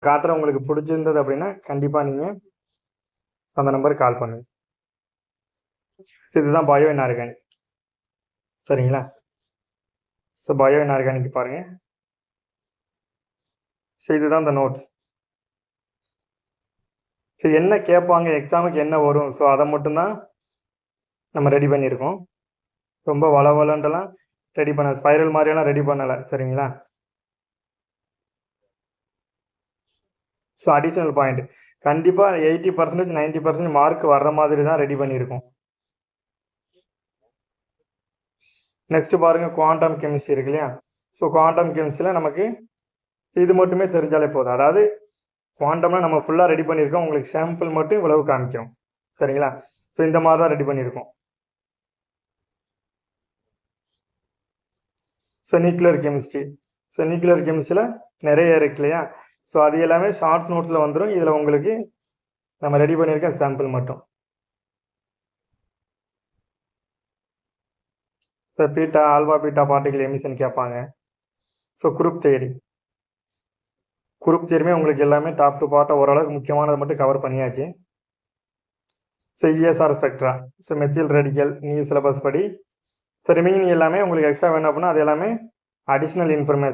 காட்டுற உங்களுக்கு பிடிச்சிருந்தது அப்படின்னா கண்டிப்பாக நீங்கள் அந்த நம்பருக்கு கால் பண்ணுங்க. இதுதான் பயோ இன்ஆர்கானிக். சரிங்களா? ஸோ பயோ இன்ஆர்கானிக் பாருங்கள். ஸோ இதுதான் இந்த நோட்ஸ். ஸோ என்ன கேட்பாங்க, எக்ஸாமுக்கு என்ன வரும், ஸோ அதை மட்டும்தான் நம்ம ரெடி பண்ணியிருக்கோம். ரொம்ப வளவலன்ட்டுலாம் ரெடி பண்ண, ஸ்பைரல் மாதிரியெல்லாம் ரெடி பண்ணலை. சரிங்களா? ஸோ அடிஷ்னல் பாயிண்ட் கண்டிப்பாக 80% 90% மார்க் வர்ற மாதிரி தான் ரெடி பண்ணியிருக்கோம். நெக்ஸ்ட் பாருங்கள், குவாண்டம் கெமிஸ்ட்ரி இருக்கு இல்லையா? ஸோ குவாண்டம் கெமிஸ்ட்ரியில் நமக்கு இது மட்டுமே தெரிஞ்சாலே போதும். அதாவது குவாண்டம்னா நம்ம ஃபுல்லாக ரெடி பண்ணியிருக்கோம். உங்களுக்கு சாம்பிள் மட்டும் இவ்வளவு காமிக்கிறோம். சரிங்களா? ஸோ இந்த மாதிரி தான் ரெடி பண்ணியிருக்கோம். So nuclear chemistry. So nuclear கெமிஸ்ட்ரியில் நிறைய இருக்கு இல்லையா? ஸோ அது எல்லாமே ஷார்ட்ஸ் நோட்ஸில் வந்துடும். இதில் உங்களுக்கு நம்ம ரெடி பண்ணியிருக்க சாம்பிள் மட்டும். So beta, alpha beta particle emission கேட்பாங்க. ஸோ குரூப் தியரி உங்களுக்கு எல்லாமே டாப் டு பார்ட்டாக ஓரளவுக்கு முக்கியமானதை மட்டும் கவர் பண்ணியாச்சு. So ESR spectra, so methyl radical new syllabus படி. ஸோ ரிமைனிங் எல்லாமே உங்களுக்கு எக்ஸ்ட்ரா வேணும் அப்படின்னா அது எல்லாமே அடிஷ்னல் இன்ஃபர்மேஷன்.